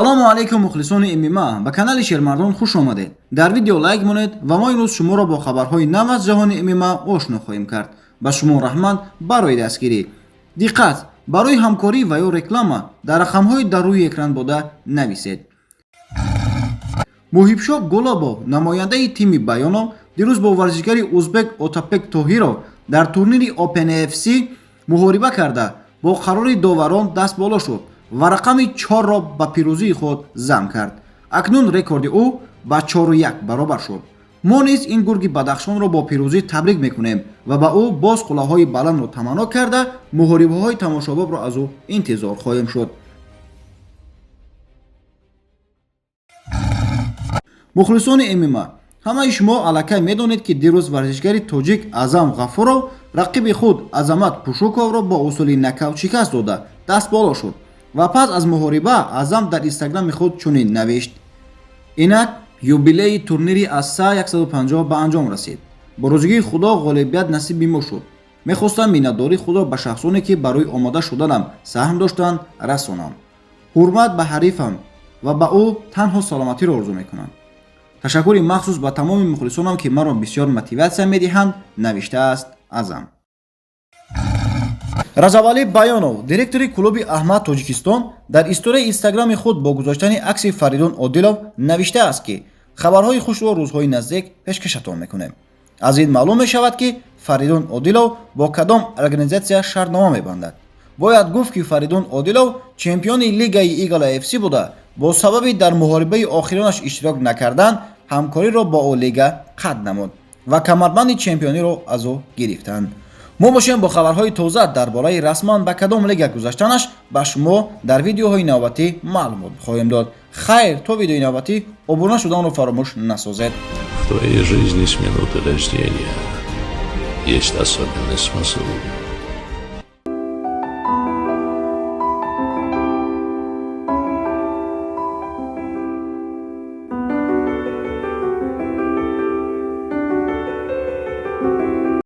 салому алейкум мухлисони ММА, ба канали Шермардон хуш омадед. Дар видео лайк монед ва мо имрӯз шуморо бо хабарҳои нав аз ҷаҳони ММА ошно хоҳем кард. Ба шумо раҳмат барои дастгирӣ. Диққат! Барои ҳамкорӣ ва ё реклама дар рақамҳои дар рӯи экран бода нависед. Муҳибшоҳ Голобов, намояндаи тими Баёнов, дирӯз бо варзишгари узбек Отапбек Тоҳиров дар турнири Open AFC муҳориба карда, бо қарори доварон даст боло шуд ва рақами 4-ро ба пирӯзии худ зам кард. Акнун рекорди ӯ ба 4-1 баробар шуд. Мо низ ин гурги Бадахшонро бо пирӯзӣ табрик мекунем ва ба ӯ боз қуллаҳои баландро таманно карда, муҳорибаҳои тамошобобро аз ӯ интизор хоҳем шуд. мухлисони ММА, ҳамаи шумо аллакай медонед, ки дирӯз варзишгари тоҷик Аъзам Ғафуров рақиби худ Азамат Пушуковро бо усули нокаут шикаст дода, даст боло шуд ва пас аз муҳориба Аъзам дар инстаграми худ чунин навишт: инак юбилеи турнири АСА 150 ба анҷом расид. Бо рӯзигии Худо ғолибият насиби мо шуд. Мехостам миннатдории худро ба шахсоне, ки барои омода шуданам саҳм доштанд, расонам. ҳурмат ба ҳарифам ва ба ӯ танҳо саломатиро орзу мекунам. ташаккури махсус ба тамоми мухлисонам, ки маро бисёр мотиватсия медиҳанд, навиштааст Аъзам. Разавали Баёнов, директори клуби Аҳмад Тоҷикистон, дар историяи инстаграми худ бо гузоштани акси Фаридун Одилов навиштааст, ки хабарҳои хушро рӯзҳои наздик пешкашатон мекунем. Аз ин маълум мешавад, ки Фаридун Одилов бо кадом организатсия шартнома мебандад. Бояд гуфт, ки Фаридун Одилов чемпиони лигаи Eagle AFC буда, бо сабаби дар муҳорибаи охиронаш иштирок накардан ҳамкориро бо О-лига қатъ намуд ва камарбанди чемпиониро аз ӯ гирифтанд. мо бошем бо хабарҳои тоза дар бораи расман ба кадом лига гузаштанаш ба шумо дар видеоҳои навбатӣ маълумот хоҳем дод. Хайр, то видеои навбатӣ обуна шуданро фаромӯш насозед. В твоей жизни с минуты рождения есть особенный смысл.